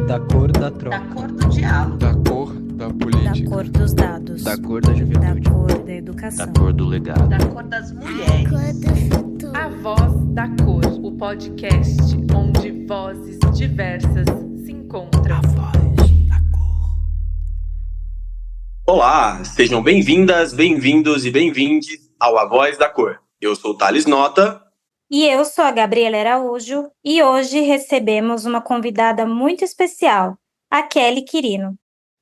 Da cor da Da troca. cor do diálogo. Da cor da política. Da cor dos dados. Da cor da Da juventude. cor da educação. Da cor do legado. Da cor das mulheres. A Voz da Cor, o podcast onde vozes diversas se encontram. Olá, sejam bem-vindas, bem-vindos e bem-vindes ao A Voz da Cor. Eu sou o Thales Nota. E eu sou a Gabriela Araújo e hoje recebemos uma convidada muito especial, a Kelly Quirino.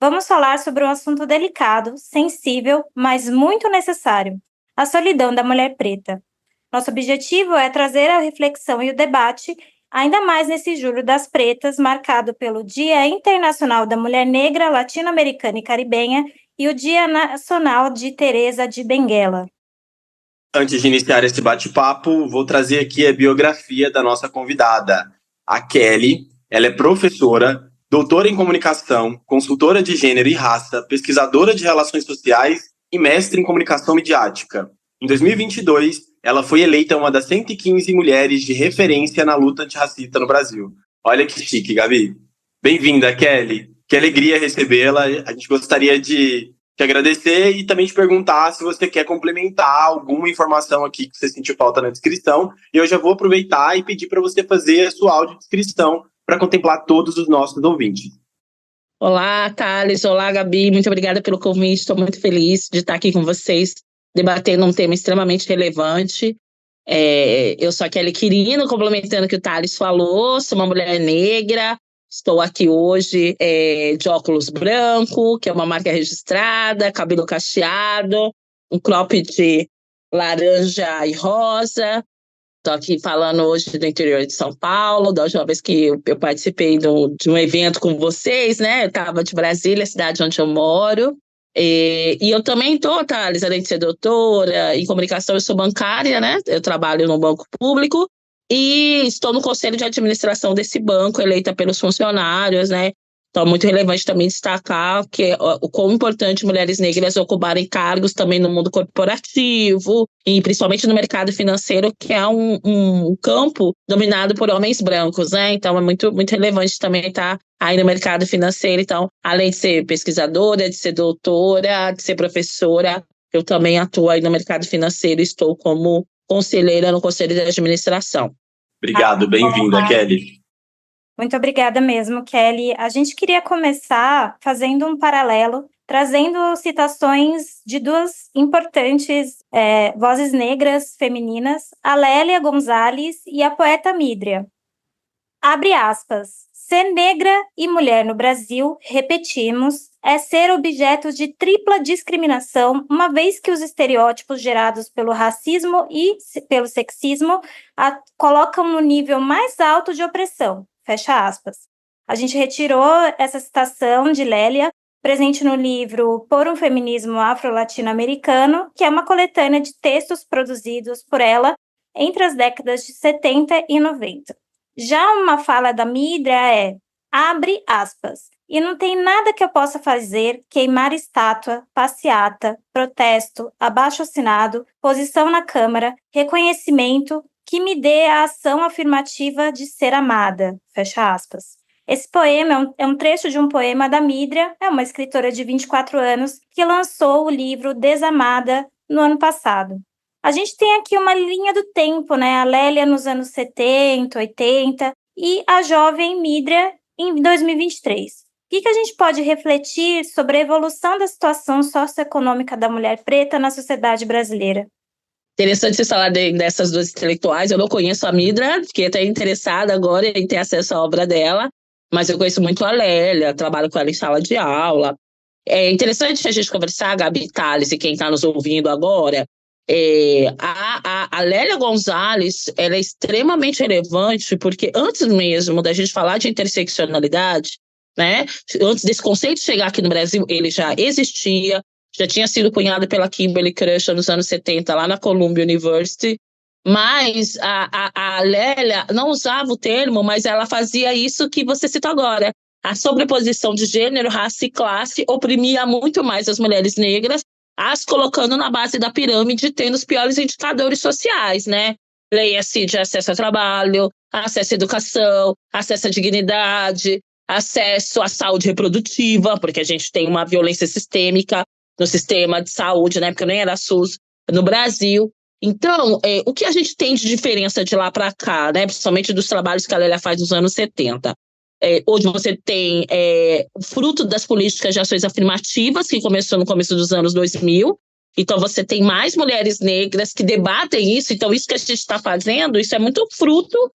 Vamos falar sobre um assunto delicado, sensível, mas muito necessário: a solidão da mulher preta. Nosso objetivo é trazer a reflexão e o debate, ainda mais nesse Julho das Pretas, marcado pelo Dia Internacional da Mulher Negra, Latino-Americana e Caribenha e o Dia Nacional de Teresa de Benguela. Antes de iniciar esse bate-papo, vou trazer aqui a biografia da nossa convidada, a Kelly. Ela é professora, doutora em comunicação, consultora de gênero e raça, pesquisadora de relações sociais e mestre em comunicação midiática. Em 2022, ela foi eleita uma das 115 mulheres de referência na luta antirracista no Brasil. Olha que chique, Gabi. Bem-vinda, Kelly. Que alegria recebê-la. A gente gostaria de te agradecer e também te perguntar se você quer complementar alguma informação aqui que você sentiu falta na descrição. E eu já vou aproveitar e pedir para você fazer a sua audiodescrição para contemplar todos os nossos ouvintes. Olá, Thales. Olá, Gabi. Muito obrigada pelo convite. Estou muito feliz de estar aqui com vocês, debatendo um tema extremamente relevante. Eu sou a Kelly Quirino, complementando o que o Thales falou. Sou uma mulher negra. Estou aqui hoje de óculos branco, que é uma marca registrada, cabelo cacheado, um cropped laranja e rosa. Estou aqui falando hoje do interior de São Paulo, da última vez que eu participei de um evento com vocês, né? Eu estava de Brasília, a cidade onde eu moro. E eu também estou, Thales, além de ser doutora em comunicação, eu sou bancária, né? Eu trabalho no banco público. E estou no conselho de administração desse banco, eleita pelos funcionários, né? Então, é muito relevante também destacar o quão importante mulheres negras ocuparem cargos também no mundo corporativo e principalmente no mercado financeiro, que é um campo dominado por homens brancos, né? Então, é muito, muito relevante também estar aí no mercado financeiro. Então, além de ser pesquisadora, de ser doutora, de ser professora, eu também atuo aí no mercado financeiro e estou como conselheira no Conselho de Administração. Obrigado, bem-vinda, Kelly. Muito obrigada mesmo, Kelly. A gente queria começar fazendo um paralelo, trazendo citações de duas importantes vozes negras femininas, a Lélia Gonzalez e a poeta Mídria. Abre aspas. Ser negra e mulher no Brasil, repetimos, é ser objeto de tripla discriminação, uma vez que os estereótipos gerados pelo racismo e pelo sexismo a colocam no nível mais alto de opressão. Fecha aspas. A gente retirou essa citação de Lélia, presente no livro Por um Feminismo Afro-Latino-Americano, que é uma coletânea de textos produzidos por ela entre as décadas de 70 e 90. Já uma fala da Mídria abre aspas, e não tem nada que eu possa fazer, queimar estátua, passeata, protesto, abaixo-assinado, posição na Câmara, reconhecimento, que me dê a ação afirmativa de ser amada, fecha aspas. Esse poema é um trecho de um poema da Mídria, é uma escritora de 24 anos, que lançou o livro Desamada no ano passado. A gente tem aqui uma linha do tempo, né? A Lélia nos anos 70, 80 e a jovem Mídria em 2023. O que a gente pode refletir sobre a evolução da situação socioeconômica da mulher preta na sociedade brasileira? Interessante você falar dessas duas intelectuais. Eu não conheço a Mídria, fiquei até interessada agora em ter acesso à obra dela, mas eu conheço muito a Lélia, trabalho com ela em sala de aula. É interessante a gente conversar, Gabi e Thales, e quem está nos ouvindo agora. A Lélia Gonzalez, ela é extremamente relevante porque antes mesmo da gente falar de interseccionalidade, né, antes desse conceito chegar aqui no Brasil, ele já existia, já tinha sido cunhado pela Kimberly Crenshaw nos anos 70, lá na Columbia University, mas a Lélia não usava o termo, mas ela fazia isso que você citou agora. A sobreposição de gênero, raça e classe oprimia muito mais as mulheres negras, as colocando na base da pirâmide, tendo os piores indicadores sociais, né? Leia-se de acesso ao trabalho, acesso à educação, acesso à dignidade, acesso à saúde reprodutiva, porque a gente tem uma violência sistêmica no sistema de saúde, né, porque nem era SUS no Brasil. Então, o que a gente tem de diferença de lá para cá, né, principalmente dos trabalhos que a Lélia faz nos anos 70? Hoje você tem fruto das políticas de ações afirmativas, que começou no começo dos anos 2000. Então, você tem mais mulheres negras que debatem isso. Então, isso que a gente está fazendo, isso é muito fruto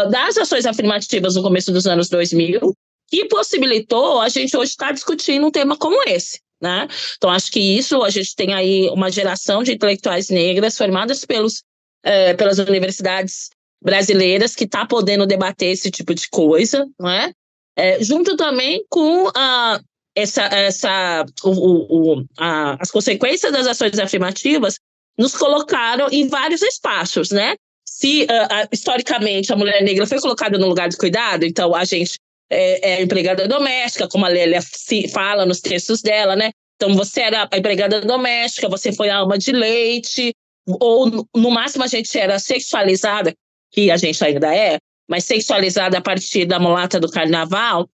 das ações afirmativas no começo dos anos 2000, que possibilitou a gente hoje estar discutindo um tema como esse, né? Então, acho que isso, a gente tem aí uma geração de intelectuais negras formadas pelas universidades brasileiras que está podendo debater esse tipo de coisa, né? Junto também com as consequências das ações afirmativas nos colocaram em vários espaços, né? Se, historicamente, a mulher negra foi colocada no lugar de cuidado, então a gente é empregada doméstica, como a Lélia fala nos textos dela, né? Então você era a empregada doméstica, você foi a alma de leite, ou no máximo a gente era sexualizada, que a gente ainda mas sexualizada a partir da mulata do carnaval.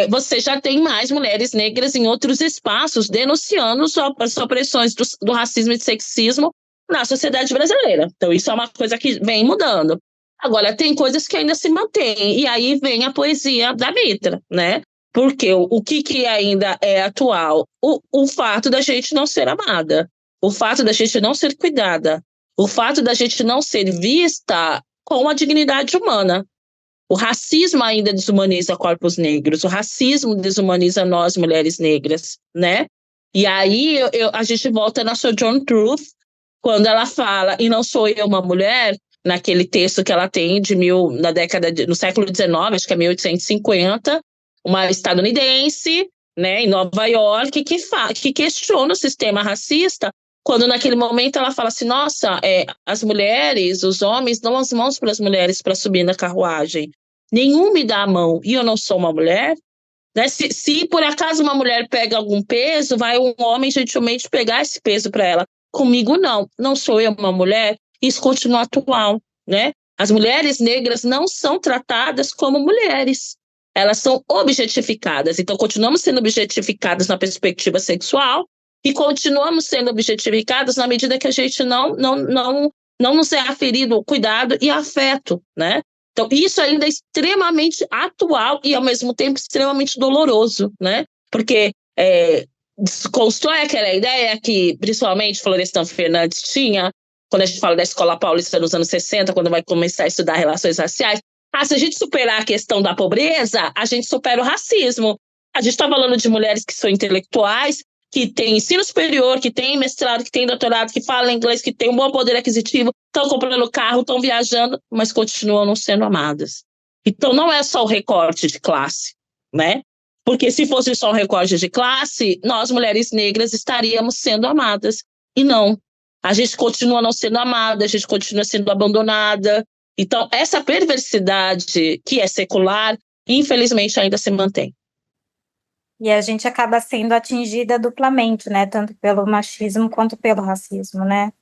Você já tem mais mulheres negras em outros espaços denunciando as opressões do racismo e do sexismo na sociedade brasileira. Então, isso é uma coisa que vem mudando. Agora, tem coisas que ainda se mantêm, e aí vem a poesia da Mitra, né? Porque o que ainda é atual? O fato da gente não ser amada, o fato da gente não ser cuidada, o fato da gente não ser vista com a dignidade humana. O racismo ainda desumaniza corpos negros, o racismo desumaniza nós, mulheres negras, né? E aí a gente volta na Sojourner Truth, quando ela fala, e não sou eu uma mulher, naquele texto que ela tem no século XIX, acho que é 1850, uma estadunidense, né, em Nova York, que questiona o sistema racista, quando naquele momento ela fala assim, nossa, as mulheres, os homens dão as mãos para as mulheres para subir na carruagem. Nenhum me dá a mão e eu não sou uma mulher. Né? Se por acaso uma mulher pega algum peso, vai um homem gentilmente pegar esse peso para ela. Comigo não sou eu uma mulher, isso continua atual, né? As mulheres negras não são tratadas como mulheres, elas são objetificadas, então continuamos sendo objetificadas na perspectiva sexual e continuamos sendo objetificadas na medida que a gente não nos é aferido cuidado e afeto, né? Então isso ainda é extremamente atual e ao mesmo tempo extremamente doloroso, né? Porque constrói aquela ideia que, principalmente, Florestan Fernandes tinha, quando a gente fala da escola paulista nos anos 60, quando vai começar a estudar relações raciais. Se a gente superar a questão da pobreza, a gente supera o racismo. A gente está falando de mulheres que são intelectuais, que têm ensino superior, que têm mestrado, que têm doutorado, que falam inglês, que têm um bom poder aquisitivo, estão comprando carro, estão viajando, mas continuam não sendo amadas. Então, não é só o recorte de classe, né? Porque se fosse só um recorte de classe, nós, mulheres negras, estaríamos sendo amadas. E não. A gente continua não sendo amada, a gente continua sendo abandonada. Então, essa perversidade que é secular, infelizmente, ainda se mantém. E a gente acaba sendo atingida duplamente, né? Tanto pelo machismo quanto pelo racismo, né?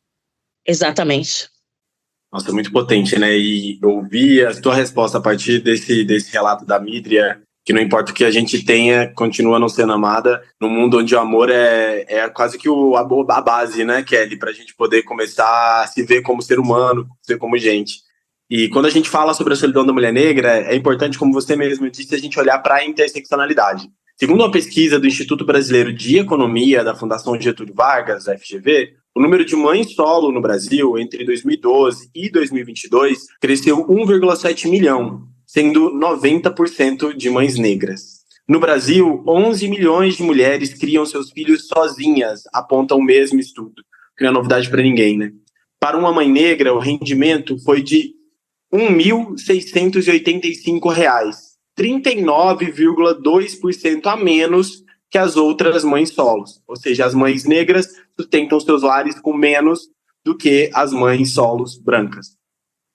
Exatamente. Nossa, muito potente, né? E ouvir a tua resposta a partir desse relato da Mitra, que não importa o que a gente tenha, continua não sendo amada, num mundo onde o amor é quase que a base, né, Kelly, para a gente poder começar a se ver como ser humano, se ver como gente. E quando a gente fala sobre a solidão da mulher negra, é importante, como você mesmo disse, a gente olhar para a interseccionalidade. Segundo uma pesquisa do Instituto Brasileiro de Economia, da Fundação Getúlio Vargas, da FGV, o número de mães solo no Brasil, entre 2012 e 2022, cresceu 1,7 milhão, sendo 90% de mães negras. No Brasil, 11 milhões de mulheres criam seus filhos sozinhas, aponta o mesmo estudo, que não é novidade para ninguém, né? Para uma mãe negra, o rendimento foi de R$ 1.685, 39,2% a menos que as outras mães solos. Ou seja, as mães negras sustentam seus lares com menos do que as mães solos brancas.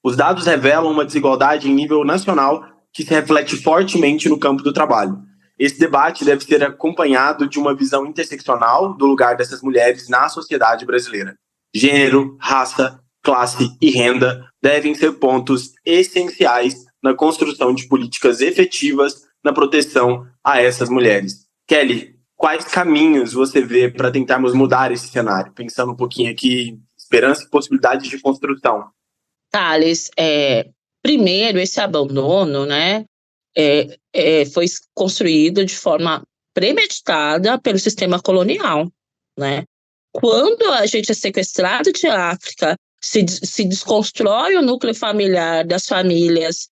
Os dados revelam uma desigualdade em nível nacional que se reflete fortemente no campo do trabalho. Esse debate deve ser acompanhado de uma visão interseccional do lugar dessas mulheres na sociedade brasileira. Gênero, raça, classe e renda devem ser pontos essenciais na construção de políticas efetivas na proteção a essas mulheres. Kelly, quais caminhos você vê para tentarmos mudar esse cenário? Pensando um pouquinho aqui, esperança e possibilidades de construção. Thales, primeiro, esse abandono, né, foi construído de forma premeditada pelo sistema colonial, né? Quando a gente é sequestrado de África, se desconstrói o núcleo familiar das famílias,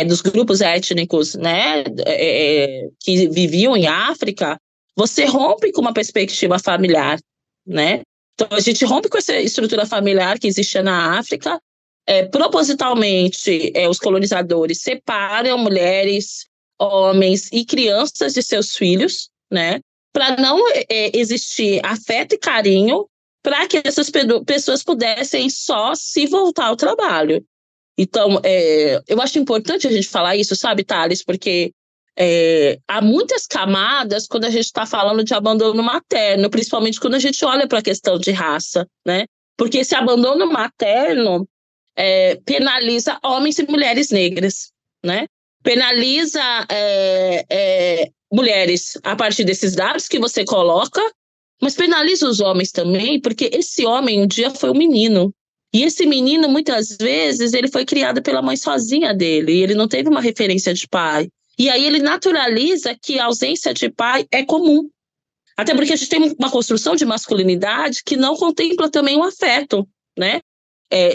dos grupos étnicos, né, que viviam em África, você rompe com uma perspectiva familiar, né? Então, a gente rompe com essa estrutura familiar que existia na África. Propositalmente, os colonizadores separam mulheres, homens e crianças de seus filhos, né? Para não existir afeto e carinho para que essas pessoas pudessem só se voltar ao trabalho. Então, eu acho importante a gente falar isso, sabe, Thales? Porque há muitas camadas quando a gente está falando de abandono materno, principalmente quando a gente olha para a questão de raça, né? Porque esse abandono materno penaliza homens e mulheres negras, né? Penaliza mulheres a partir desses dados que você coloca, mas penaliza os homens também, porque esse homem um dia foi um menino. E esse menino, muitas vezes, ele foi criado pela mãe sozinha dele, e ele não teve uma referência de pai. E aí ele naturaliza que a ausência de pai é comum. Até porque a gente tem uma construção de masculinidade que não contempla também o afeto, né?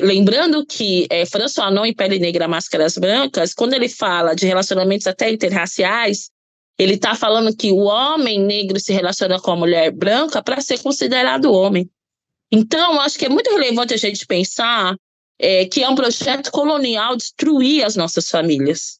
Lembrando que François Fanon, em Pele Negra, Máscaras Brancas, quando ele fala de relacionamentos até interraciais, ele está falando que o homem negro se relaciona com a mulher branca para ser considerado homem. Então, acho que é muito relevante a gente pensar que é um projeto colonial destruir as nossas famílias.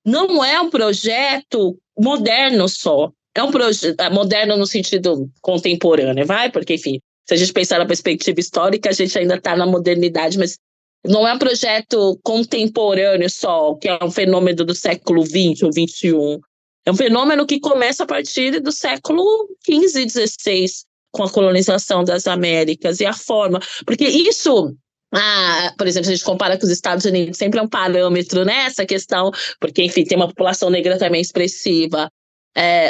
Não é um projeto moderno só. É um projeto moderno no sentido contemporâneo, porque, enfim, se a gente pensar na perspectiva histórica, a gente ainda está na modernidade, mas não é um projeto contemporâneo só, que é um fenômeno do século XX ou XXI. É um fenômeno que começa a partir do século XV e XVI, com a colonização das Américas e a forma. Porque isso, por exemplo, se a gente compara com os Estados Unidos, sempre é um parâmetro nessa questão, porque, enfim, tem uma população negra também expressiva.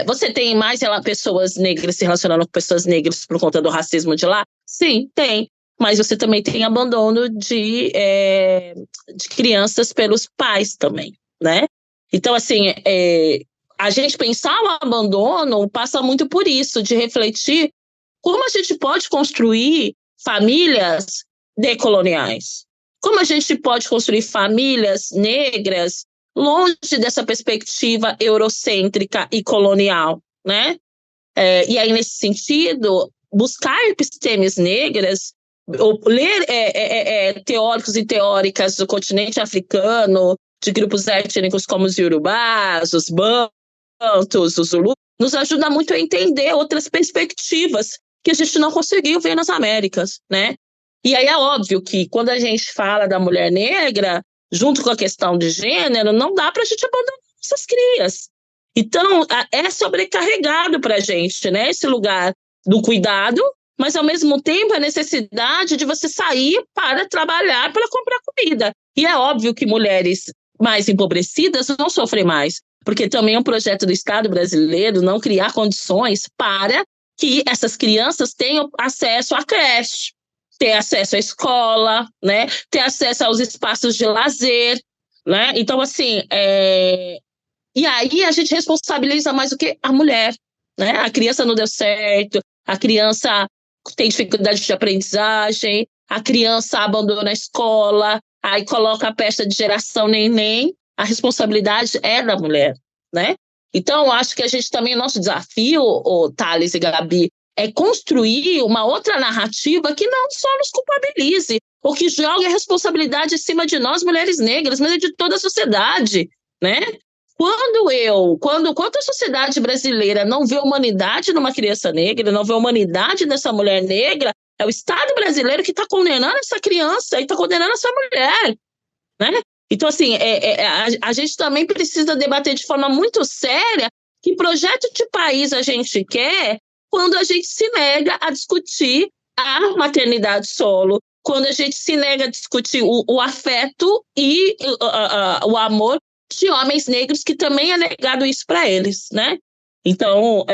Você tem mais pessoas negras se relacionando com pessoas negras por conta do racismo de lá? Sim, tem. Mas você também tem abandono de crianças pelos pais também, né? Então, assim, a gente pensar o abandono passa muito por isso, de refletir como a gente pode construir famílias decoloniais. Como a gente pode construir famílias negras longe dessa perspectiva eurocêntrica e colonial, né? E aí, nesse sentido, buscar epistemes negras, ou ler teóricos e teóricas do continente africano, de grupos étnicos como os Yorubás, os Bantus, os Zulu, nos ajuda muito a entender outras perspectivas que a gente não conseguiu ver nas Américas, né? E aí é óbvio que quando a gente fala da mulher negra, junto com a questão de gênero, não dá para a gente abandonar essas crias. Então, é sobrecarregado para a gente, né? Esse lugar do cuidado, mas, ao mesmo tempo, a necessidade de você sair para trabalhar, para comprar comida. E é óbvio que mulheres mais empobrecidas não sofrem mais, porque também é um projeto do Estado brasileiro não criar condições para que essas crianças tenham acesso à creche, ter acesso à escola, né? Ter acesso aos espaços de lazer, né? Então, assim, e aí a gente responsabiliza mais do que a mulher, né? A criança não deu certo, a criança tem dificuldade de aprendizagem, a criança abandona a escola, aí coloca a peça de geração neném, a responsabilidade é da mulher, né? Então, acho que a gente também, nosso desafio, Thales e Gabi, é construir uma outra narrativa que não só nos culpabilize, ou que jogue a responsabilidade em cima de nós, mulheres negras, mas é de toda a sociedade, né? Quando a sociedade brasileira não vê humanidade numa criança negra, não vê humanidade nessa mulher negra, é o Estado brasileiro que está condenando essa criança e está condenando essa mulher, né? Então, assim, a gente também precisa debater de forma muito séria que projeto de país a gente quer quando a gente se nega a discutir a maternidade solo, quando a gente se nega a discutir o afeto e o amor de homens negros que também é negado isso para eles, né? Então,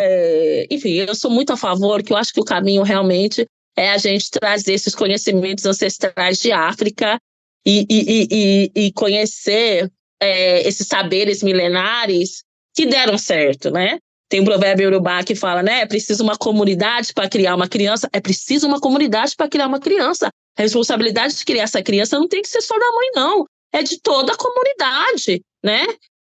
enfim, eu sou muito a favor, que eu acho que o caminho realmente é a gente trazer esses conhecimentos ancestrais de África e conhecer esses saberes milenares que deram certo, né? Tem um provérbio iorubá que fala, né? É preciso uma comunidade para criar uma criança. É preciso uma comunidade para criar uma criança. A responsabilidade de criar essa criança não tem que ser só da mãe, não. É de toda a comunidade, né?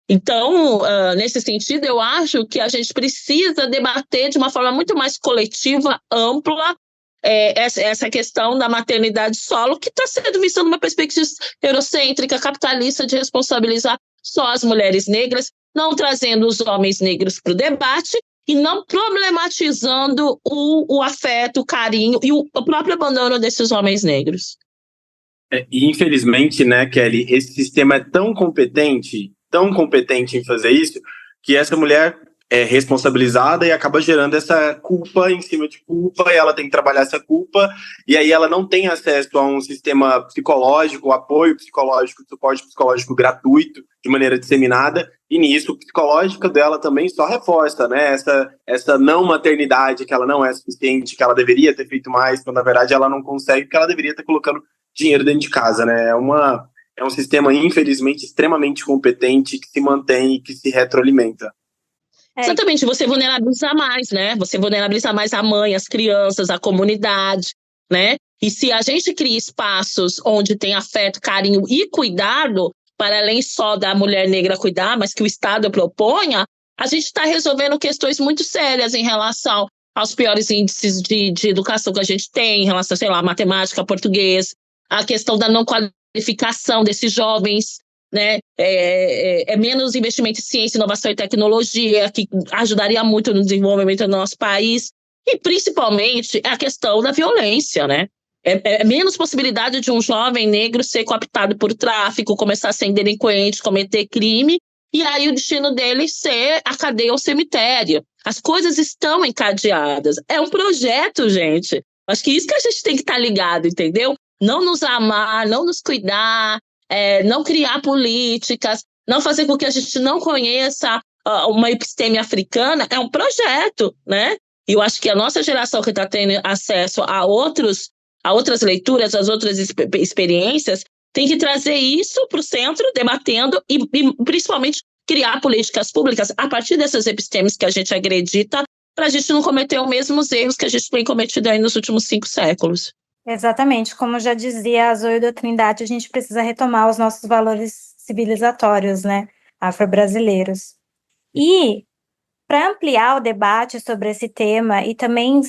Então, nesse sentido, eu acho que a gente precisa debater de uma forma muito mais coletiva, ampla, essa questão da maternidade solo, que está sendo vista numa perspectiva eurocêntrica, capitalista, de responsabilizar só as mulheres negras, não trazendo os homens negros para o debate e não problematizando o afeto, o carinho e o próprio abandono desses homens negros. E infelizmente, né, Kelly, esse sistema é tão competente em fazer isso, que essa mulher é responsabilizada e acaba gerando essa culpa em cima de culpa, e ela tem que trabalhar essa culpa, e aí ela não tem acesso a um sistema psicológico, apoio psicológico, suporte psicológico gratuito, de maneira disseminada, e nisso o psicológico dela também só reforça, né, essa não maternidade, que ela não é suficiente, que ela deveria ter feito mais, quando na verdade ela não consegue, porque ela deveria estar colocando dinheiro dentro de casa, né, é um sistema, infelizmente, extremamente competente, que se mantém e que se retroalimenta. Exatamente, você vulnerabiliza mais, né? Você vulnerabiliza mais a mãe, as crianças, a comunidade, né? E se a gente cria espaços onde tem afeto, carinho e cuidado, para além só da mulher negra cuidar, mas que o Estado proponha, a gente está resolvendo questões muito sérias em relação aos piores índices de educação que a gente tem, em relação, sei lá, matemática, português, a questão da não qualificação desses jovens, né? É menos investimento em ciência, inovação e tecnologia, que ajudaria muito no desenvolvimento do nosso país, e principalmente a questão da violência, né? É menos possibilidade de um jovem negro ser cooptado por tráfico, começar a ser delinquente, cometer crime, e aí o destino dele ser a cadeia ou cemitério. As coisas estão encadeadas. É um projeto, gente. Acho que isso que a gente tem que estar ligado, entendeu? Não nos amar, não nos cuidar, não criar políticas, não fazer com que a gente não conheça uma episteme africana. É um projeto, né? E eu acho que a nossa geração que está tendo acesso a outras leituras, às outras experiências, tem que trazer isso para o centro, debatendo e principalmente criar políticas públicas a partir dessas epistemes que a gente acredita, para a gente não cometer os mesmos erros que a gente tem cometido aí nos últimos 5 séculos. Exatamente, como já dizia a Zoe da Trindade, a gente precisa retomar os nossos valores civilizatórios, né, afro-brasileiros. E, para ampliar o debate sobre esse tema e também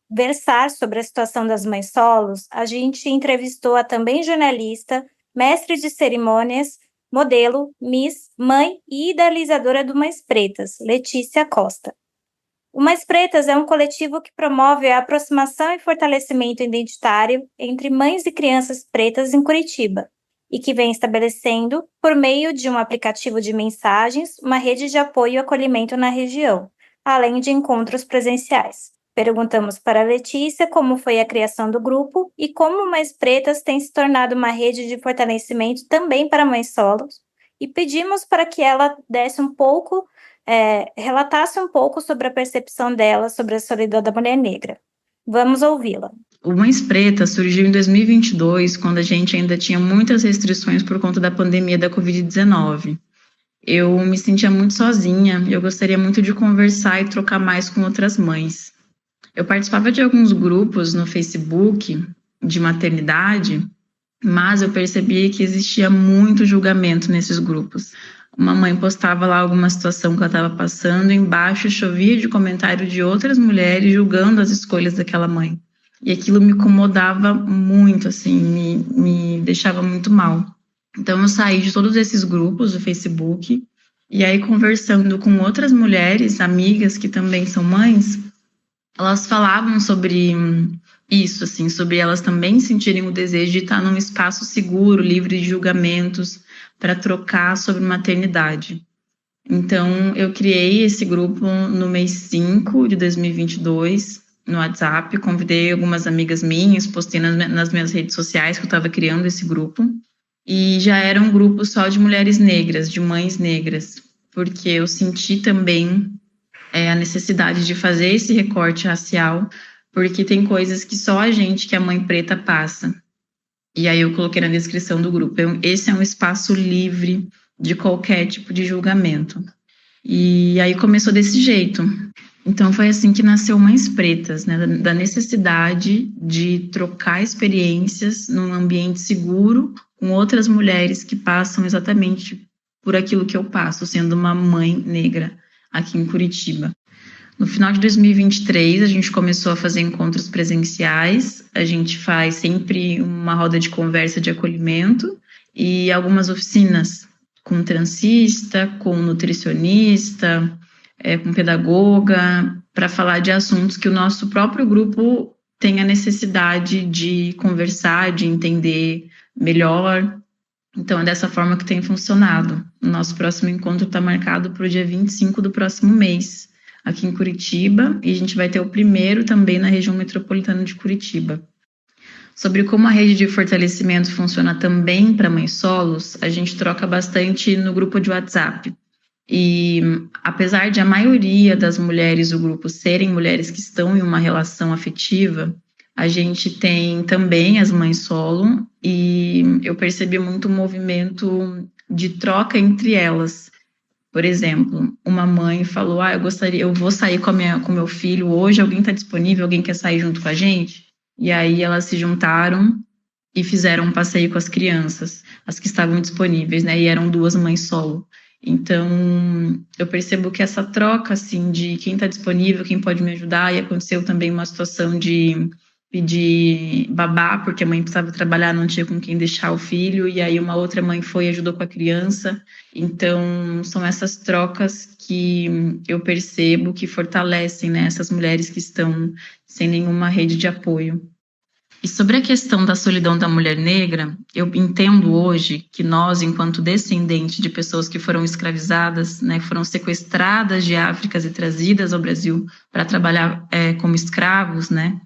versar sobre a situação das mães solos, a gente entrevistou a também jornalista, mestre de cerimônias, modelo, miss, mãe e idealizadora do Mães Pretas, Letícia Costa. O Mães Pretas é um coletivo que promove a aproximação e fortalecimento identitário entre mães e crianças pretas em Curitiba e que vem estabelecendo, por meio de um aplicativo de mensagens, uma rede de apoio e acolhimento na região, além de encontros presenciais. Perguntamos para a Letícia como foi a criação do grupo e como Mães Pretas tem se tornado uma rede de fortalecimento também para mães solos e pedimos para que ela relatasse um pouco sobre a percepção dela sobre a solidão da mulher negra. Vamos ouvi-la. O Mães Pretas surgiu em 2022, quando a gente ainda tinha muitas restrições por conta da pandemia da Covid-19. Eu me sentia muito sozinha e eu gostaria muito de conversar e trocar mais com outras mães. Eu participava de alguns grupos no Facebook de maternidade, mas eu percebia que existia muito julgamento nesses grupos. Uma mãe postava lá alguma situação que ela estava passando, embaixo chovia de comentário de outras mulheres julgando as escolhas daquela mãe. E aquilo me incomodava muito, assim, me deixava muito mal. Então eu saí de todos esses grupos do Facebook, e aí conversando com outras mulheres, amigas que também são mães, elas falavam sobre isso, assim, sobre elas também sentirem o desejo de estar num espaço seguro, livre de julgamentos, para trocar sobre maternidade. Então, eu criei esse grupo no mês 5 de 2022, no WhatsApp, convidei algumas amigas minhas, postei nas minhas redes sociais que eu estava criando esse grupo, E já era um grupo só de mulheres negras, de mães negras, porque eu senti também a necessidade de fazer esse recorte racial, porque tem coisas que só a gente, que é mãe preta, passa. E aí eu coloquei na descrição do grupo, esse é um espaço livre de qualquer tipo de julgamento. E aí começou desse jeito. Então foi assim que nasceu Mães Pretas, né, da necessidade de trocar experiências num ambiente seguro com outras mulheres que passam exatamente por aquilo que eu passo, sendo uma mãe negra aqui em Curitiba. No final de 2023, a gente começou a fazer encontros presenciais, a gente faz sempre uma roda de conversa de acolhimento e algumas oficinas com transista, com nutricionista, com pedagoga, para falar de assuntos que o nosso próprio grupo tem a necessidade de conversar, de entender melhor. Então, é dessa forma que tem funcionado. O nosso próximo encontro está marcado para o dia 25 do próximo mês, aqui em Curitiba, e a gente vai ter o primeiro também na região metropolitana de Curitiba. Sobre como a rede de fortalecimento funciona também para mães solos, a gente troca bastante no grupo de WhatsApp. E apesar de a maioria das mulheres do grupo serem mulheres que estão em uma relação afetiva, a gente tem também as mães solo, e eu percebi muito um movimento de troca entre elas. Por exemplo, uma mãe falou, eu vou sair com meu filho hoje, alguém está disponível, alguém quer sair junto com a gente? E aí elas se juntaram e fizeram um passeio com as crianças, as que estavam disponíveis, né, e eram 2 mães solo. Então, eu percebo que essa troca, assim, de quem está disponível, quem pode me ajudar, e aconteceu também uma situação de pedir babá, porque a mãe precisava trabalhar, não tinha com quem deixar o filho, e aí uma outra mãe foi e ajudou com a criança. Então, são essas trocas que eu percebo que fortalecem, né, essas mulheres que estão sem nenhuma rede de apoio. E sobre a questão da solidão da mulher negra, eu entendo hoje que nós, enquanto descendentes de pessoas que foram escravizadas, né, foram sequestradas de África e trazidas ao Brasil para trabalhar como escravos, né,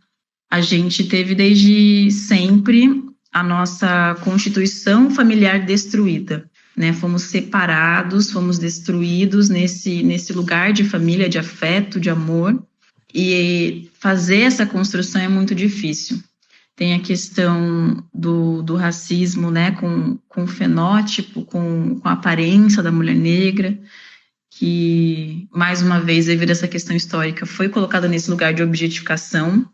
a gente teve desde sempre a nossa constituição familiar destruída, né? Fomos separados, fomos destruídos nesse lugar de família, de afeto, de amor, e fazer essa construção é muito difícil. Tem a questão do racismo, né? Com o fenótipo, com a aparência da mulher negra, que, mais uma vez, devido a essa questão histórica, foi colocada nesse lugar de objetificação,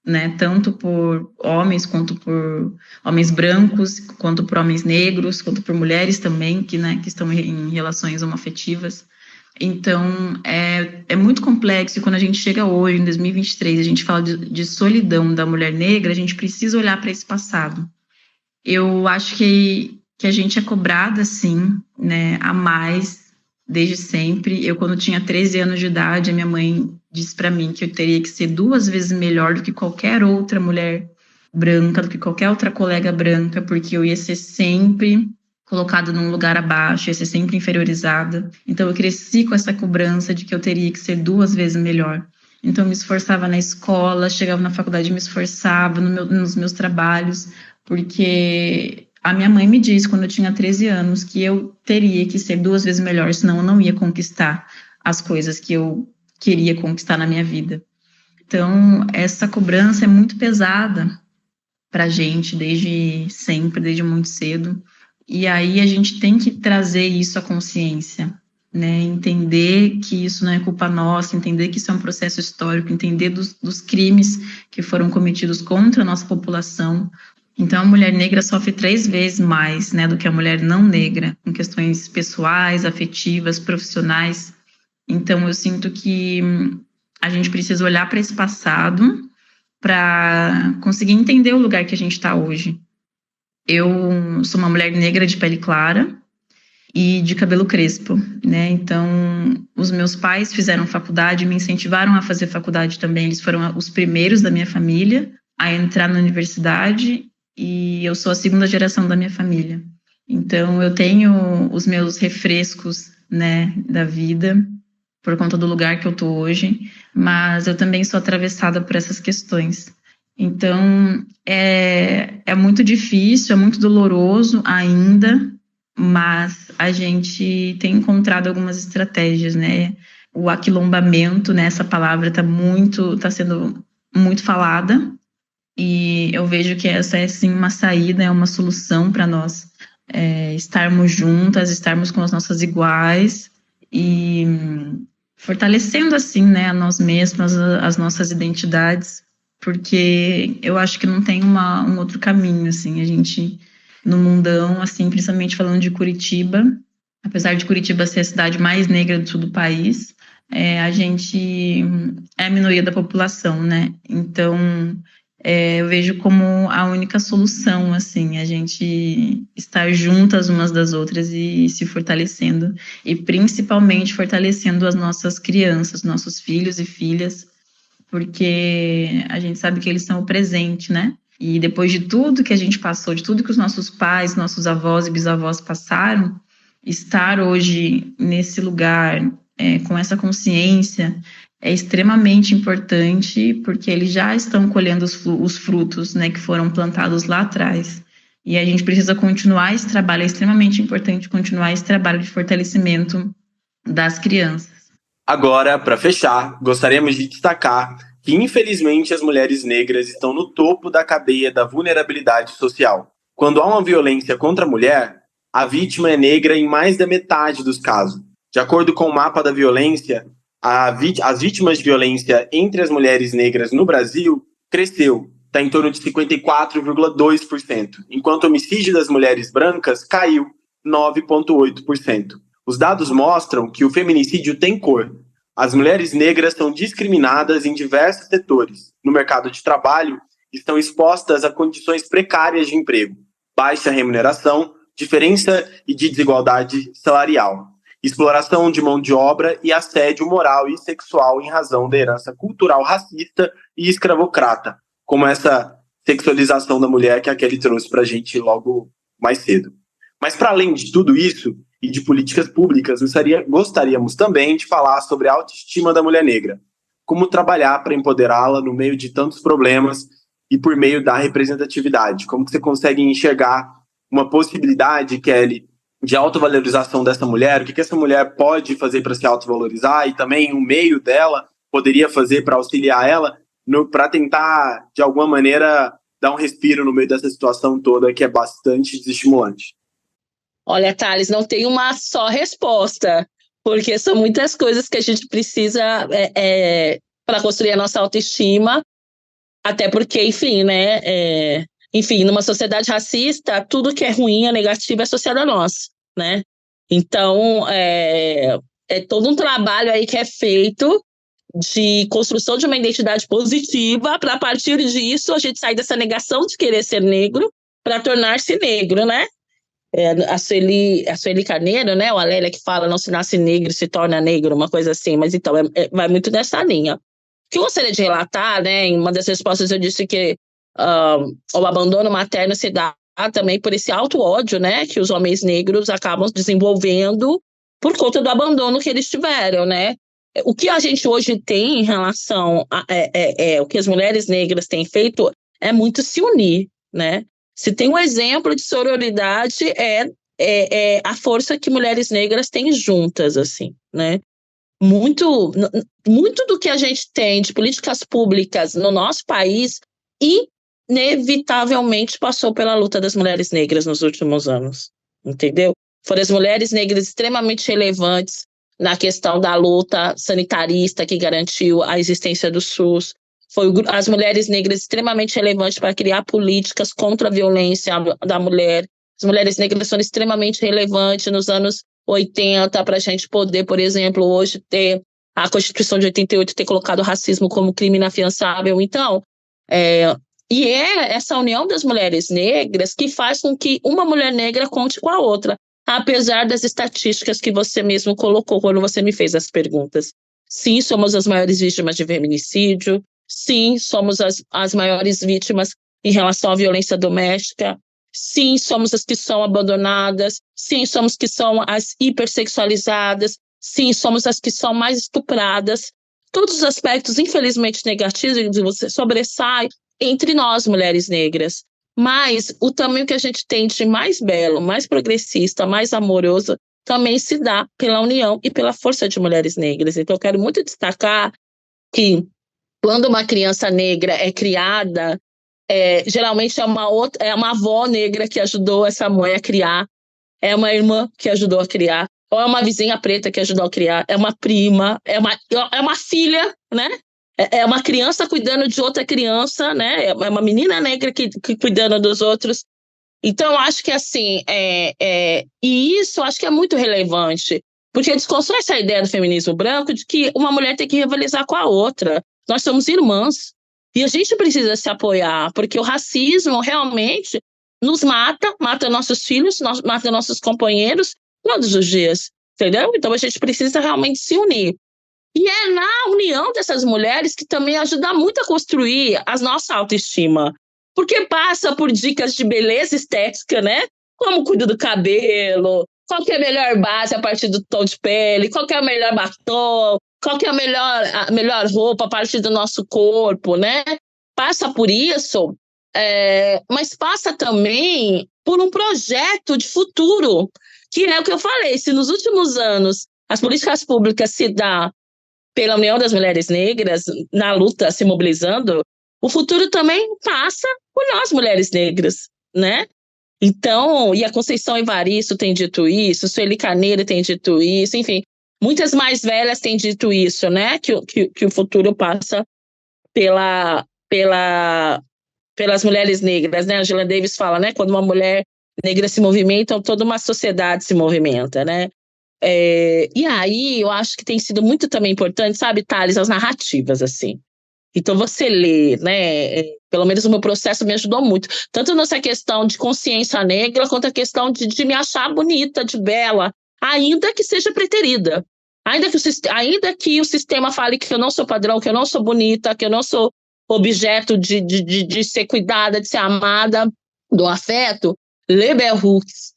né, tanto por homens, quanto por homens brancos, quanto por homens negros, quanto por mulheres também, que estão em relações homoafetivas. Então, é muito complexo, e quando a gente chega hoje, em 2023, a gente fala de solidão da mulher negra, a gente precisa olhar para esse passado. Eu acho que a gente é cobrada, sim, né, a mais, desde sempre. Eu, quando tinha 13 anos de idade, a minha mãe disse para mim que eu teria que ser 2 vezes melhor do que qualquer outra mulher branca, do que qualquer outra colega branca, porque eu ia ser sempre colocada num lugar abaixo, ia ser sempre inferiorizada. Então eu cresci com essa cobrança de que eu teria que ser 2 vezes melhor. Então eu me esforçava na escola, chegava na faculdade e me esforçava nos meus trabalhos, porque a minha mãe me disse, quando eu tinha 13 anos, que eu teria que ser 2 vezes melhor, senão eu não ia conquistar as coisas que eu queria conquistar na minha vida. Então, essa cobrança é muito pesada para a gente, desde sempre, desde muito cedo. E aí a gente tem que trazer isso à consciência, né? Entender que isso não é culpa nossa, entender que isso é um processo histórico, entender dos crimes que foram cometidos contra a nossa população. Então, a mulher negra sofre 3 vezes mais, né, do que a mulher não negra, em questões pessoais, afetivas, profissionais. Então, eu sinto que a gente precisa olhar para esse passado para conseguir entender o lugar que a gente está hoje. Eu sou uma mulher negra de pele clara e de cabelo crespo, né? Então, os meus pais fizeram faculdade, me incentivaram a fazer faculdade também. Eles foram os primeiros da minha família a entrar na universidade, e eu sou a 2ª geração da minha família. Então, eu tenho os meus refrescos, né, da vida, por conta do lugar que eu tô hoje, mas eu também sou atravessada por essas questões. Então, é muito difícil, é muito doloroso ainda, mas a gente tem encontrado algumas estratégias, né? O aquilombamento, né? Essa palavra tá sendo muito falada, e eu vejo que essa é sim uma saída, é uma solução para nós estarmos juntas, estarmos com as nossas iguais e fortalecendo assim, né, a nós mesmas, as nossas identidades, porque eu acho que não tem um outro caminho, assim, a gente no mundão, assim, principalmente falando de Curitiba, apesar de Curitiba ser a cidade mais negra do sul do país, a gente é a minoria da população, né? Então, eu vejo como a única solução, assim, a gente estar juntas umas das outras e se fortalecendo, e principalmente fortalecendo as nossas crianças, nossos filhos e filhas, porque a gente sabe que eles são o presente, né? E depois de tudo que a gente passou, de tudo que os nossos pais, nossos avós e bisavós passaram, estar hoje nesse lugar, com essa consciência, é extremamente importante, porque eles já estão colhendo os frutos, né, que foram plantados lá atrás. E a gente precisa continuar esse trabalho, é extremamente importante continuar esse trabalho de fortalecimento das crianças. Agora, para fechar, gostaríamos de destacar que, infelizmente, as mulheres negras estão no topo da cadeia da vulnerabilidade social. Quando há uma violência contra a mulher, a vítima é negra em mais da metade dos casos. De acordo com o mapa da violência, as vítimas de violência entre as mulheres negras no Brasil cresceu, está em torno de 54,2%, enquanto o homicídio das mulheres brancas caiu 9,8%. Os dados mostram que o feminicídio tem cor. As mulheres negras são discriminadas em diversos setores. No mercado de trabalho, estão expostas a condições precárias de emprego, baixa remuneração, diferença e de desigualdade salarial, exploração de mão de obra e assédio moral e sexual em razão da herança cultural racista e escravocrata, como essa sexualização da mulher que a Kelly trouxe para a gente logo mais cedo. Mas para além de tudo isso, e de políticas públicas, gostaríamos também de falar sobre a autoestima da mulher negra, como trabalhar para empoderá-la no meio de tantos problemas e por meio da representatividade, como que você consegue enxergar uma possibilidade, Kelly, de autovalorização dessa mulher, o que essa mulher pode fazer para se autovalorizar e também o meio dela poderia fazer para auxiliar ela, para tentar, de alguma maneira, dar um respiro no meio dessa situação toda que é bastante desestimulante. Olha, Thales, não tem uma só resposta, porque são muitas coisas que a gente precisa para construir a nossa autoestima, até porque, enfim, né? Numa sociedade racista, tudo que é ruim, é negativo, é associado a nós, né? Então, é todo um trabalho aí que é feito de construção de uma identidade positiva, para a partir disso a gente sair dessa negação de querer ser negro para tornar-se negro, né? A Sueli Carneiro, né, o Alélia que fala não se nasce negro, se torna negro, uma coisa assim, mas então vai muito nessa linha. O que eu gostaria de relatar, né, em uma das respostas eu disse que o abandono materno se dá também por esse auto-ódio, né, que os homens negros acabam desenvolvendo por conta do abandono que eles tiveram, né. O que a gente hoje tem em relação o que as mulheres negras têm feito é muito se unir, né. Se tem um exemplo de sororidade, é a força que mulheres negras têm juntas, assim, né? Muito do que a gente tem de políticas públicas no nosso país, inevitavelmente passou pela luta das mulheres negras nos últimos anos, entendeu? Foram as mulheres negras extremamente relevantes na questão da luta sanitarista que garantiu a existência do SUS. Foi as mulheres negras extremamente relevantes para criar políticas contra a violência da mulher. As mulheres negras foram extremamente relevantes nos anos 80 para a gente poder, por exemplo, hoje ter a Constituição de 88 ter colocado o racismo como crime inafiançável. Então, essa união das mulheres negras que faz com que uma mulher negra conte com a outra, apesar das estatísticas que você mesmo colocou quando você me fez as perguntas. Sim, somos as maiores vítimas de feminicídio. Sim, somos as maiores vítimas em relação à violência doméstica. Sim, somos as que são abandonadas. Sim, somos que são as hipersexualizadas. Sim, somos as que são mais estupradas. Todos os aspectos, infelizmente, negativos, você sobressai entre nós, mulheres negras. Mas o tamanho que a gente tem de mais belo, mais progressista, mais amoroso, também se dá pela união e pela força de mulheres negras. Então, eu quero muito destacar que quando uma criança negra é criada, geralmente é uma avó negra que ajudou essa mãe a criar, é uma irmã que ajudou a criar, ou é uma vizinha preta que ajudou a criar, é uma prima, é uma filha, né? É uma criança cuidando de outra criança, né? É uma menina negra que cuidando dos outros. Então, eu acho que assim, e isso eu acho que é muito relevante, porque desconstrói essa ideia do feminismo branco de que uma mulher tem que rivalizar com a outra. Nós somos irmãs. E a gente precisa se apoiar, porque o racismo realmente nos mata nossos filhos, mata nossos companheiros todos os dias, entendeu? Então a gente precisa realmente se unir. E é na união dessas mulheres que também ajuda muito a construir a nossa autoestima, porque passa por dicas de beleza estética, né? Como cuida do cabelo, qual que é a melhor base a partir do tom de pele, qual que é o melhor batom, qual que é a melhor roupa a partir do nosso corpo, né? Passa por isso, mas passa também por um projeto de futuro, que é o que eu falei, se nos últimos anos as políticas públicas se dão pela União das Mulheres Negras, na luta, se mobilizando, o futuro também passa por nós, mulheres negras, né? Então, e a Conceição Evaristo tem dito isso, Sueli Carneiro tem dito isso, enfim, muitas mais velhas têm dito isso, né? Que o futuro passa pelas mulheres negras, né? A Angela Davis fala, né? Quando uma mulher negra se movimenta, toda uma sociedade se movimenta, né? E aí, eu acho que tem sido muito também importante, sabe, Thales, as narrativas, assim. Então, você lê, né? Pelo menos o meu processo me ajudou muito. Tanto nessa questão de consciência negra, quanto a questão de me achar bonita, de bela, ainda que seja preterida. Ainda que o sistema fale que eu não sou padrão, que eu não sou bonita, que eu não sou objeto de ser cuidada, de ser amada, do afeto, lê Bell Hooks,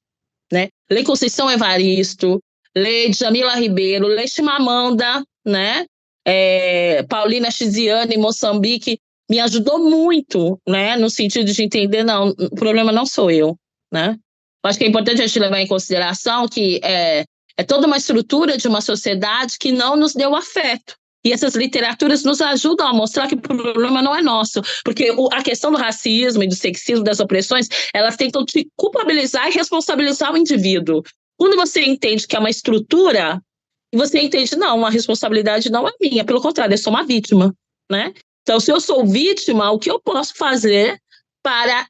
né? Lê Conceição Evaristo, lê Djamila Ribeiro, lê Chimamanda, né? Paulina Chiziane, em Moçambique, me ajudou muito, né? No sentido de entender, não, o problema não sou eu, né? Acho que é importante a gente levar em consideração que é toda uma estrutura de uma sociedade que não nos deu afeto. E essas literaturas nos ajudam a mostrar que o problema não é nosso. Porque a questão do racismo e do sexismo, das opressões, elas tentam te culpabilizar e responsabilizar o indivíduo. Quando você entende que é uma estrutura, você entende, não, a responsabilidade não é minha, pelo contrário, eu sou uma vítima, né? Então, se eu sou vítima, o que eu posso fazer para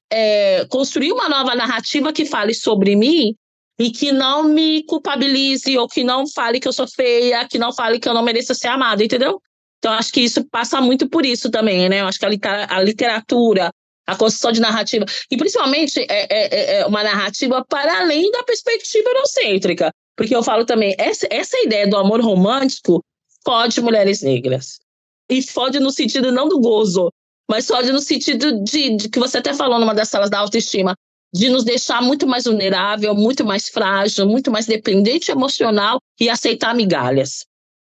construir uma nova narrativa que fale sobre mim e que não me culpabilize, ou que não fale que eu sou feia, que não fale que eu não mereço ser amada, entendeu? Então, acho que isso passa muito por isso também, né? Eu acho que a literatura, a construção de narrativa, e principalmente uma narrativa para além da perspectiva eurocêntrica, porque eu falo também, essa ideia do amor romântico fode mulheres negras, e fode no sentido não do gozo, mas fode no sentido de que você até falou numa das salas da autoestima, de nos deixar muito mais vulnerável, muito mais frágil, muito mais dependente emocional e aceitar migalhas.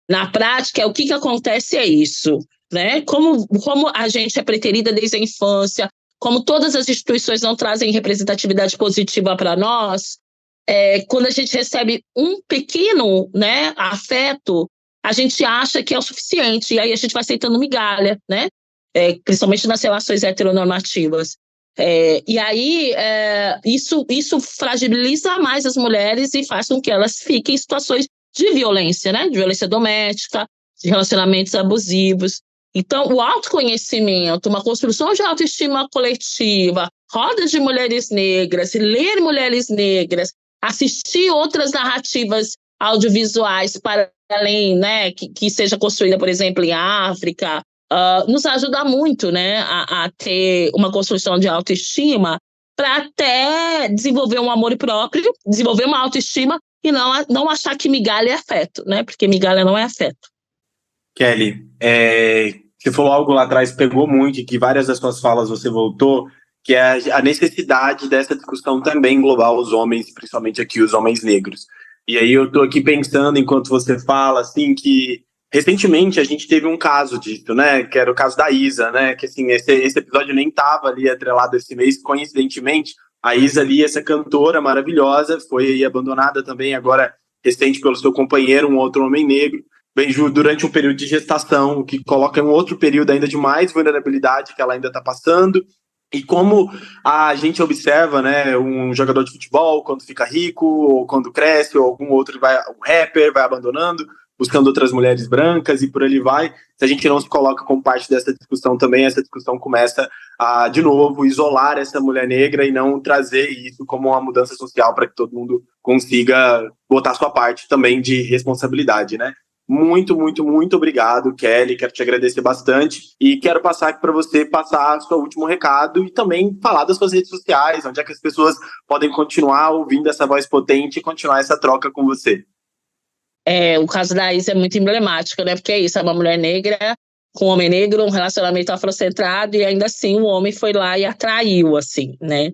Na prática, o que acontece é isso, né? Como a gente é preterida desde a infância, como todas as instituições não trazem representatividade positiva para nós, quando a gente recebe um pequeno, né, afeto, a gente acha que é o suficiente, e aí a gente vai aceitando migalha, né? Principalmente nas relações heteronormativas. E aí isso fragiliza mais as mulheres e faz com que elas fiquem em situações de violência, né? De violência doméstica, de relacionamentos abusivos. Então, o autoconhecimento, uma construção de autoestima coletiva, rodas de mulheres negras, ler mulheres negras, assistir outras narrativas audiovisuais para além, né? Que seja construída, por exemplo, em África, nos ajuda muito, né, a ter uma construção de autoestima para até desenvolver um amor próprio, desenvolver uma autoestima e não achar que migalha é afeto, né, porque migalha não é afeto. Kelly, você falou algo lá atrás, pegou muito, e que várias das suas falas você voltou, que é a necessidade dessa discussão também global aos homens, principalmente aqui os homens negros. E aí eu tô aqui pensando, enquanto você fala, assim, que Recentemente, a gente teve um caso disso, né? Que era o caso da Isa, né? Que, assim, esse episódio nem estava ali atrelado esse mês. Coincidentemente, a Isa ali, essa cantora maravilhosa, foi aí abandonada também, agora recente pelo seu companheiro, um outro homem negro, bem durante um período de gestação, o que coloca um outro período ainda de mais vulnerabilidade que ela ainda está passando. E como a gente observa, né, um jogador de futebol, quando fica rico, ou quando cresce, ou algum outro um rapper vai abandonando, buscando outras mulheres brancas e por ali vai. Se a gente não se coloca como parte dessa discussão também, essa discussão começa a, de novo, isolar essa mulher negra e não trazer isso como uma mudança social para que todo mundo consiga botar sua parte também de responsabilidade, né? Muito, muito, muito obrigado, Kelly. Quero te agradecer bastante e quero passar aqui para você passar seu último recado e também falar das suas redes sociais, onde é que as pessoas podem continuar ouvindo essa voz potente e continuar essa troca com você. O caso da Isa é muito emblemático, né? Porque é isso, é uma mulher negra com um homem negro, um relacionamento afrocentrado, e ainda assim o homem foi lá e atraiu, assim, né?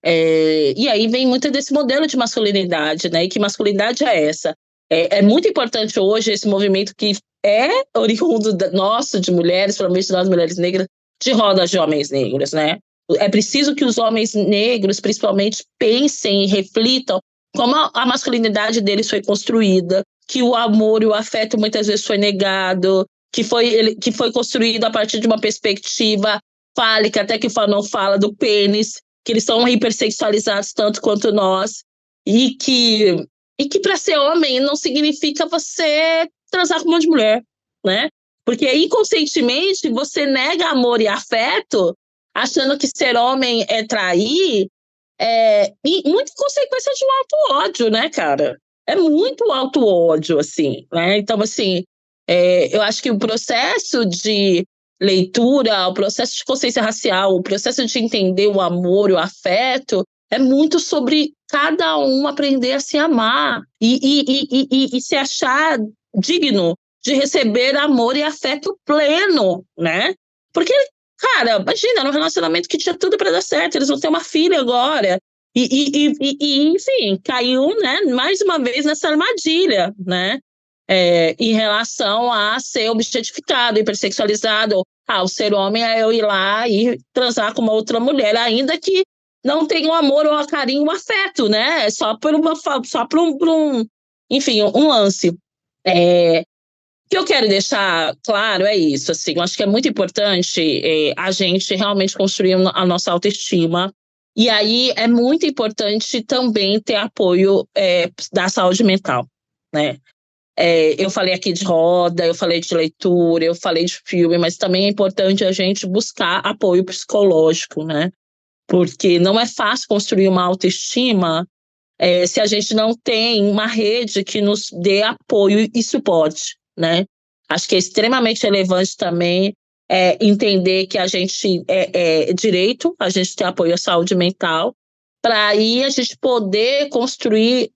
E aí vem muito desse modelo de masculinidade, né? E que masculinidade é essa? É muito importante hoje esse movimento que é oriundo nosso, de mulheres, provavelmente nós mulheres negras, de rodas de homens negros, né? É preciso que os homens negros, principalmente, pensem e reflitam como a masculinidade deles foi construída, que o amor e o afeto muitas vezes foi negado, que foi construído a partir de uma perspectiva fálica, até que o Fanon fala do pênis, que eles são hipersexualizados tanto quanto nós, e que para ser homem não significa você transar com um monte de mulher, né? Porque inconscientemente você nega amor e afeto, achando que ser homem é trair, e muita consequência de um auto-ódio, né, cara? É muito auto-ódio, assim, né? Então, assim, eu acho que o processo de leitura, o processo de consciência racial, o processo de entender o amor e o afeto é muito sobre cada um aprender a se amar e se achar digno de receber amor e afeto pleno, né? Porque, cara, imagina, num relacionamento que tinha tudo para dar certo, eles vão ter uma filha agora. Enfim, caiu, né, mais uma vez nessa armadilha, né? Em relação a ser objetificado, hipersexualizado. O ser homem é eu ir lá e transar com uma outra mulher, ainda que não tenha um amor ou um carinho, um afeto, né? Só por um enfim, um lance. O que eu quero deixar claro é isso, assim, eu acho que é muito importante a gente realmente construir a nossa autoestima. E aí é muito importante também ter apoio da saúde mental, né? Eu falei aqui de roda, eu falei de leitura, eu falei de filme, mas também é importante a gente buscar apoio psicológico, né? Porque não é fácil construir uma autoestima se a gente não tem uma rede que nos dê apoio e suporte, né? Acho que é extremamente relevante também entender que a gente é direito, a gente tem apoio à saúde mental, para aí a gente poder construir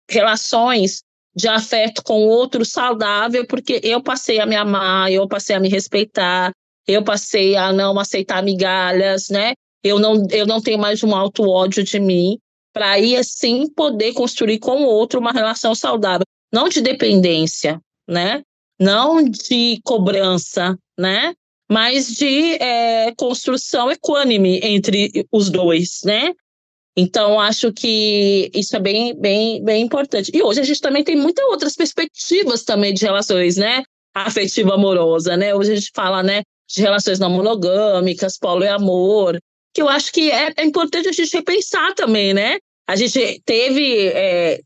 relações de afeto com o outro saudável, porque eu passei a me amar, eu passei a me respeitar, eu passei a não aceitar migalhas, né? Eu não tenho mais um auto-ódio de mim, para aí, assim, poder construir com o outro uma relação saudável. Não de dependência, né? Não de cobrança, né? Mas de construção equânime entre os dois, né? Então, acho que isso é bem, bem, bem importante. E hoje a gente também tem muitas outras perspectivas também de relações, né? Afetiva amorosa, né? Hoje a gente fala, né, de relações não monogâmicas, poliamor, que eu acho que é importante a gente repensar também, né? A gente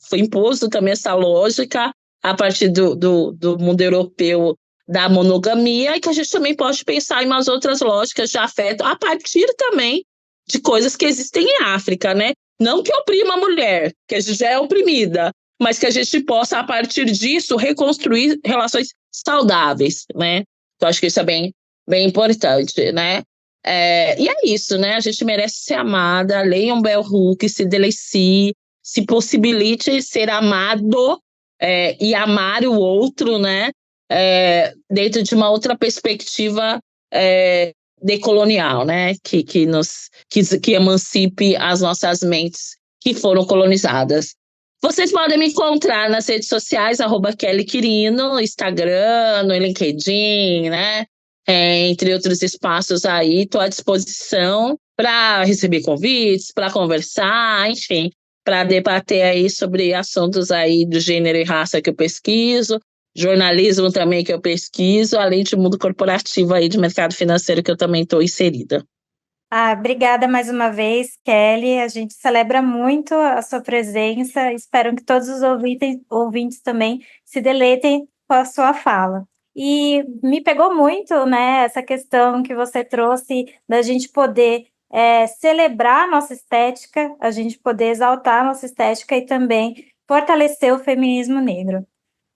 foi imposto também essa lógica a partir do mundo europeu da monogamia, e que a gente também pode pensar em umas outras lógicas de afeto a partir também de coisas que existem em África, né? Não que oprima a mulher, que a gente já é oprimida, mas que a gente possa, a partir disso, reconstruir relações saudáveis, né? Então, acho que isso é bem, bem importante, né? E é isso, né? A gente merece ser amada, leiam Bell Hooks, se delecie, se possibilite ser amado e amar o outro, né? Dentro de uma outra perspectiva decolonial, né? Que emancipe as nossas mentes que foram colonizadas. Vocês podem me encontrar nas redes sociais, @Kelly Quirino, no Instagram, no LinkedIn, né? Entre outros espaços aí, estou à disposição para receber convites, para conversar, enfim, para debater aí sobre assuntos aí do gênero e raça que eu pesquiso, jornalismo também que eu pesquiso, além de mundo corporativo aí de mercado financeiro que eu também estou inserida. Obrigada mais uma vez, Kelly. A gente celebra muito a sua presença. Espero que todos os ouvintes também se deleitem com a sua fala. E me pegou muito, né, essa questão que você trouxe da gente poder celebrar a nossa estética, a gente poder exaltar a nossa estética e também fortalecer o feminismo negro.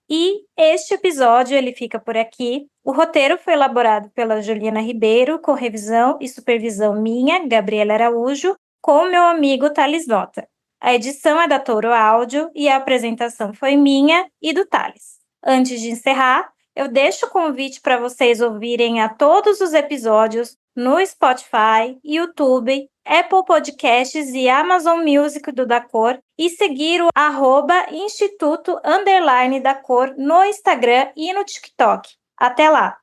E este episódio ele fica por aqui. O roteiro foi elaborado pela Juliana Ribeiro, com revisão e supervisão minha, Gabriela Araújo, com o meu amigo Thales Vota. A edição é da Touro Áudio e a apresentação foi minha e do Thales. Antes de encerrar, eu deixo o convite para vocês ouvirem a todos os episódios no Spotify, YouTube, Apple Podcasts e Amazon Music do Da Cor e seguir o @instituto_da Cor no Instagram e no TikTok. Até lá!